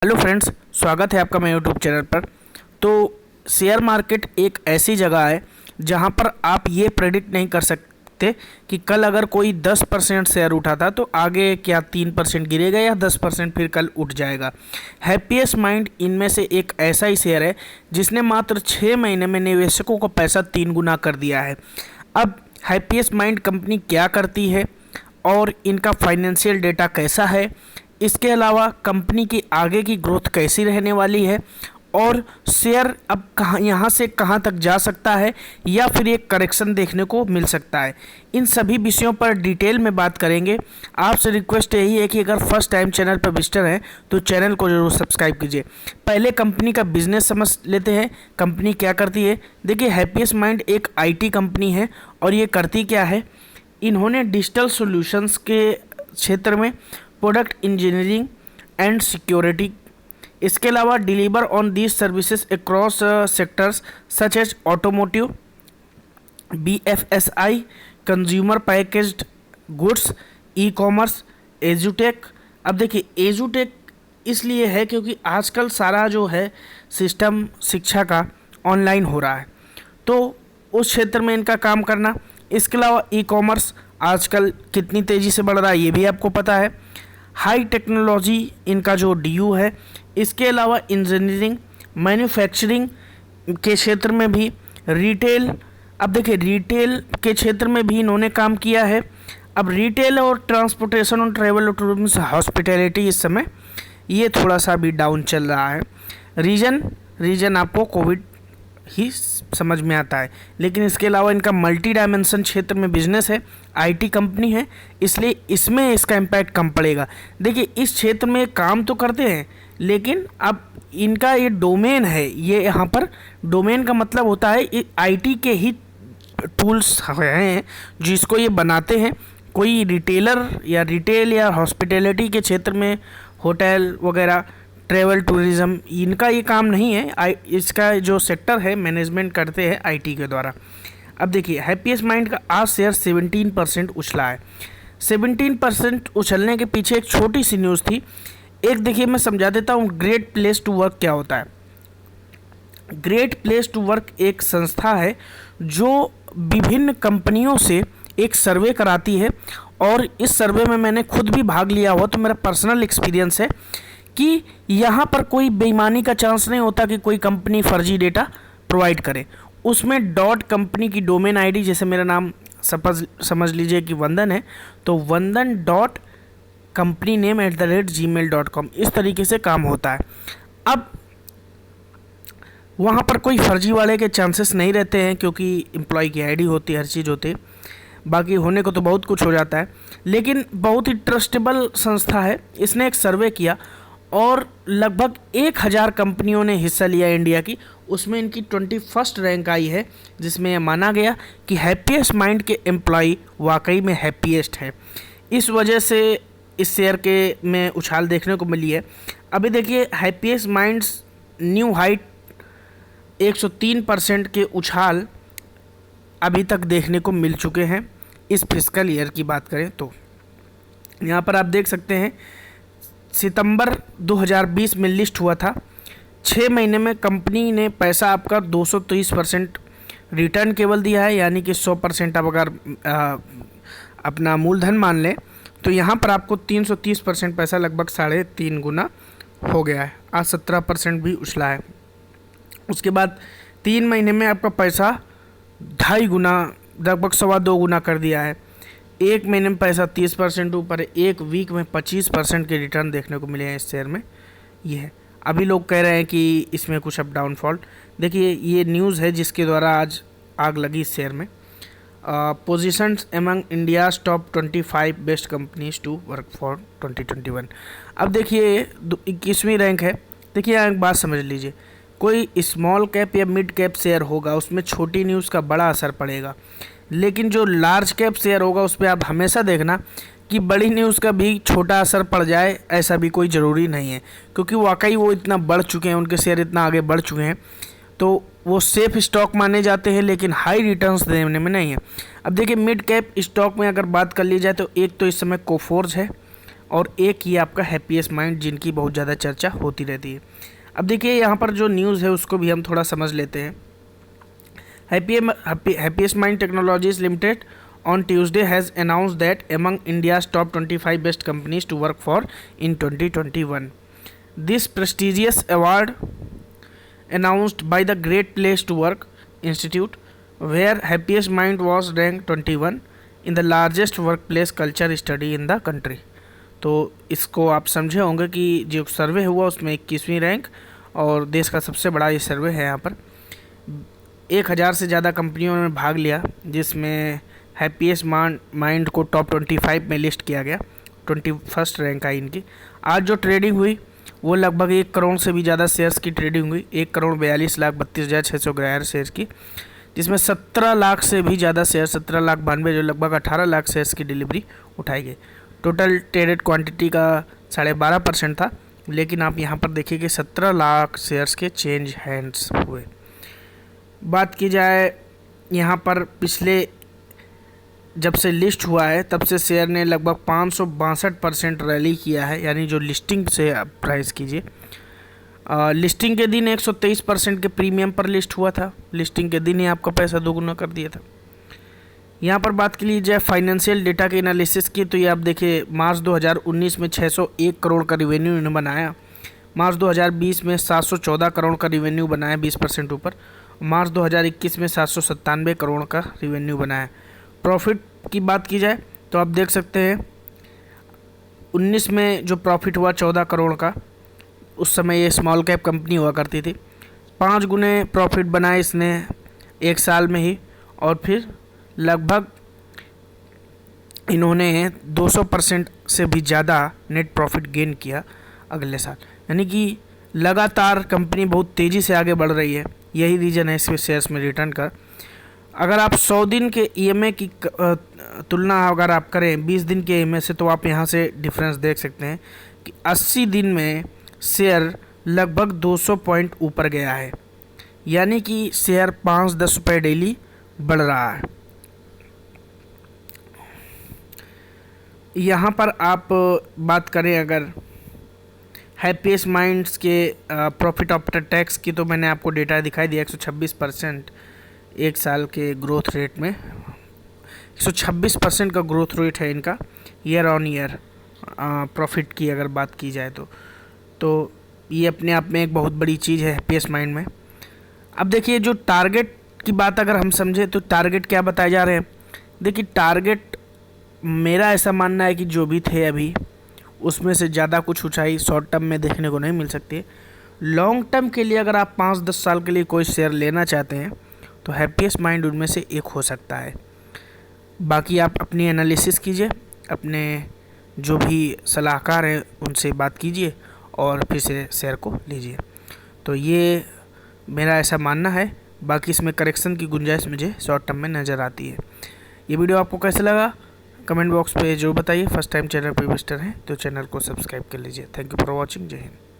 Hello friends, स्वागत है आपका मेरे यूट्यूब चैनल पर। तो शेयर मार्केट एक ऐसी जगह है जहां पर आप ये प्रेडिक्ट नहीं कर सकते कि कल अगर कोई 10% शेयर उठाता तो आगे क्या 3% गिरेगा या 10% फिर कल उठ जाएगा। हैप्पीएस्ट माइंड इनमें से एक ऐसा ही शेयर है जिसने मात्र 6 महीने में निवेशकों का पैसा 3 गुना कर दिया है। अब हैप्पीएस्ट माइंड कंपनी क्या करती है और इनका फाइनेंशियल डेटा कैसा है, इसके अलावा कंपनी की आगे की ग्रोथ कैसी रहने वाली है और शेयर अब कहाँ यहाँ से कहाँ तक जा सकता है या फिर एक करेक्शन देखने को मिल सकता है, इन सभी विषयों पर डिटेल में बात करेंगे। आपसे रिक्वेस्ट यही है कि अगर फर्स्ट टाइम चैनल पर विजिटर हैं तो चैनल को जरूर सब्सक्राइब कीजिए। पहले कंपनी का बिजनेस समझ लेते हैं, कंपनी क्या करती है। देखिए, हैप्पीएस्ट माइंड एक आईटी कंपनी है और ये करती क्या है, इन्होंने डिजिटल सॉल्यूशंस के क्षेत्र में प्रोडक्ट इंजीनियरिंग एंड सिक्योरिटी, इसके अलावा deliver on these services across sectors such as automotive, BFSI, consumer packaged goods, e commerce, एजुटेक। अब देखिए, एजुटेक इसलिए है क्योंकि आजकल सारा जो है सिस्टम शिक्षा का ऑनलाइन हो रहा है, तो उस क्षेत्र में इनका काम करना। इसके अलावा ई कॉमर्स आजकल कितनी तेज़ी से बढ़ रहा है ये भी आपको पता है। हाई टेक्नोलॉजी इनका जो डीयू है। इसके अलावा इंजीनियरिंग, मैन्युफैक्चरिंग के क्षेत्र में भी, रिटेल। अब देखिए, रिटेल के क्षेत्र में भी इन्होंने काम किया है। अब रिटेल और ट्रांसपोर्टेशन और ट्रैवल और टूरिज्म, हॉस्पिटैलिटी इस समय ये थोड़ा सा भी डाउन चल रहा है। रीजन आपको कोविड ही समझ में आता है, लेकिन इसके अलावा इनका मल्टी डायमेंशन क्षेत्र में बिजनेस है, आईटी कंपनी है, इसलिए इसमें इसका इम्पैक्ट कम पड़ेगा। देखिए, इस क्षेत्र में काम तो करते हैं, लेकिन अब इनका ये डोमेन है, ये यहाँ पर डोमेन का मतलब होता है आईटी के ही टूल्स हैं जिसको ये बनाते हैं। कोई रिटेल या हॉस्पिटैलिटी के क्षेत्र में, होटल वगैरह, ट्रैवल टूरिज़्म, इनका ये काम नहीं है। इसका जो सेक्टर है मैनेजमेंट करते हैं आईटी के द्वारा। अब देखिए, हैप्पीएस्ट माइंड का आज शेयर 17% उछला है। 17% उछलने के पीछे एक छोटी सी न्यूज़ थी। एक देखिए, मैं समझा देता हूँ ग्रेट प्लेस टू वर्क क्या होता है। ग्रेट प्लेस टू वर्क एक संस्था है जो विभिन्न कंपनियों से एक सर्वे कराती है, और इस सर्वे में मैंने खुद भी भाग लिया हुआ, तो मेरा पर्सनल एक्सपीरियंस है कि यहाँ पर कोई बेईमानी का चांस नहीं होता कि कोई कंपनी फर्जी डेटा प्रोवाइड करे। उसमें डॉट कंपनी की डोमेन आईडी, जैसे मेरा नाम समझ लीजिए कि वंदन है, तो वंदन डॉट कंपनी नेम @gmail.com, इस तरीके से काम होता है। अब वहाँ पर कोई फर्जी वाले के चांसेस नहीं रहते हैं क्योंकि एम्प्लॉय की आईडी होती है, हर चीज़ होती है। बाकी होने को तो बहुत कुछ हो जाता है, लेकिन बहुत ही ट्रस्टेबल संस्था है। इसने एक सर्वे किया और लगभग 1000 कंपनियों ने हिस्सा लिया इंडिया की, उसमें इनकी 21st रैंक आई है, जिसमें यह माना गया कि हैप्पीएस्ट माइंड के एम्प्लॉय वाकई में हैप्पीएस्ट है। इस वजह से इस शेयर के में उछाल देखने को मिली है। अभी देखिए, हैप्पीएस्ट माइंड्स न्यू हाइट 103% के उछाल अभी तक देखने को मिल चुके हैं। इस फिस्कल ईयर की बात करें तो यहाँ पर आप देख सकते हैं, सितंबर 2020 में लिस्ट हुआ था। 6 महीने में कंपनी ने पैसा आपका 230% रिटर्न केवल दिया है, यानी कि 100% आप अगर अपना मूलधन मान लें तो यहाँ पर आपको 330% पैसा लगभग 3.5 गुना हो गया है। आज 17% भी उछला है। उसके बाद 3 महीने में आपका पैसा 2.5 गुना, लगभग 2.25 गुना कर दिया है। 1 महीने में पैसा 30% ऊपर है। 1 वीक में 25% के रिटर्न देखने को मिले हैं इस शेयर में। ये है, अभी लोग कह रहे हैं कि इसमें कुछ अप डाउनफॉल। देखिए, ये न्यूज़ है जिसके द्वारा आज आग लगी इस शेयर में। Positions among India's top 25 best companies to work for 2021। अब देखिए, 21वीं रैंक है। देखिए, यहाँ एक बात समझ लीजिए, कोई स्मॉल कैप या मिड कैप शेयर होगा उसमें छोटी न्यूज़ का बड़ा असर पड़ेगा, लेकिन जो लार्ज कैप शेयर होगा उस पर आप हमेशा देखना कि बड़ी न्यूज़ का भी छोटा असर पड़ जाए, ऐसा भी कोई ज़रूरी नहीं है, क्योंकि वाकई वो इतना बढ़ चुके हैं, उनके शेयर इतना आगे बढ़ चुके हैं, तो वो सेफ स्टॉक माने जाते हैं, लेकिन हाई रिटर्न्स देने में नहीं है। अब देखिए, मिड कैप स्टॉक में अगर बात कर ली जाए तो एक तो इस समय कोफोर्ज है और एक ये आपका हैप्पीएस्ट माइंड, जिनकी बहुत ज़्यादा चर्चा होती रहती है। अब देखिए यहाँ पर जो न्यूज़ है उसको भी हम थोड़ा समझ लेते हैं। Happiest mind technologies limited on Tuesday has announced that among India's top 25 best companies to work for in 2021. This prestigious award, announced by the Great Place to Work Institute, where Happiest Mind was ranked 21 in the largest workplace culture study in the country. तो इसको आप समझे होंगे कि जो सर्वे हुआ उसमें 21वीं रैंक, और देश का सबसे बड़ा ये सर्वे है। यहाँ पर 1000 से ज़्यादा कंपनियों ने भाग लिया, जिसमें हैप्पीएस्ट माइंड को टॉप 25 में लिस्ट किया गया। 21st रैंक आई इनकी। आज जो ट्रेडिंग हुई वो लगभग 1 करोड़ से भी ज़्यादा शेयर्स की ट्रेडिंग हुई, 1,42,32,600 शेयर्स की, जिसमें 17 लाख से भी ज़्यादा शेयर, 17,92,000 जो लगभग 18 लाख शेयर्स की डिलीवरी उठाई गई। टोटल ट्रेडेड क्वांटिटी का 12.5% था, लेकिन आप यहाँ पर देखिए कि 17 लाख शेयर्स के चेंज हैंड्स हुए। बात की जाए यहाँ पर पिछले जब से लिस्ट हुआ है तब से शेयर ने लगभग 562% रैली किया है, यानी जो लिस्टिंग से आप प्राइस कीजिए। लिस्टिंग के दिन 123% के प्रीमियम पर लिस्ट हुआ था, लिस्टिंग के दिन ही आपका पैसा दोगुना कर दिया था। यहाँ पर बात की जाए फाइनेंशियल डेटा के एनालिसिस की, तो ये आप देखिए मार्च 2019 में 601 करोड़ का रिवेन्यू इन्होंने बनाया, मार्च 2020 में 714 करोड़ का रिवेन्यू बनाया 20% ऊपर, मार्च 2021 में 797 करोड़ का रिवेन्यू बनाया। प्रॉफिट की बात की जाए तो आप देख सकते हैं 19 में जो प्रॉफिट हुआ 14 करोड़ का, उस समय ये स्मॉल कैप कंपनी हुआ करती थी। 5 गुने प्रॉफिट बनाए इसने 1 साल में ही, और फिर लगभग इन्होंने 200% से भी ज़्यादा नेट प्रॉफिट गेन किया अगले साल। यानी कि लगातार कंपनी बहुत तेज़ी से आगे बढ़ रही है, यही रीज़न है इसके शेयर्स में रिटर्न का। अगर आप 100 दिन के ईएमए की तुलना अगर आप करें 20 दिन के ईएमए से, तो आप यहाँ से डिफरेंस देख सकते हैं कि 80 दिन में शेयर लगभग 200 पॉइंट ऊपर गया है, यानी कि शेयर 5-10 रुपये डेली बढ़ रहा है। यहाँ पर आप बात करें अगर हैप्पीएस्ट माइंड्स के प्रॉफिट आफ्टर टैक्स की, तो मैंने आपको डेटा दिखाई दिया 126% 1 साल के ग्रोथ रेट में, 126% का ग्रोथ रेट है इनका ईयर ऑन ईयर प्रॉफिट की अगर बात की जाए तो ये अपने आप में एक बहुत बड़ी चीज़ है हैप्पीएस्ट माइंड में। अब देखिए जो टारगेट की बात अगर हम समझें तो टारगेट क्या बताए जा रहे हैं। देखिए टारगेट मेरा ऐसा मानना है कि जो भी थे अभी उसमें से ज़्यादा कुछ ऊंचाई शॉर्ट टर्म में देखने को नहीं मिल सकती है। लॉन्ग टर्म के लिए अगर आप 5-10 साल के लिए कोई शेयर लेना चाहते हैं तो हैप्पीएस्ट माइंड उनमें से एक हो सकता है। बाकी आप अपनी एनालिसिस कीजिए, अपने जो भी सलाहकार हैं उनसे बात कीजिए और फिर से शेयर को लीजिए। तो ये मेरा ऐसा मानना है, बाकी इसमें करेक्शन की गुंजाइश मुझे शॉर्ट टर्म में नज़र आती है। ये वीडियो आपको कैसा लगा कमेंट बॉक्स पे जरूर बताइए। फर्स्ट टाइम चैनल पर विजिटर हैं तो चैनल को सब्सक्राइब कर लीजिए। Thank you for watching. जय हिंद।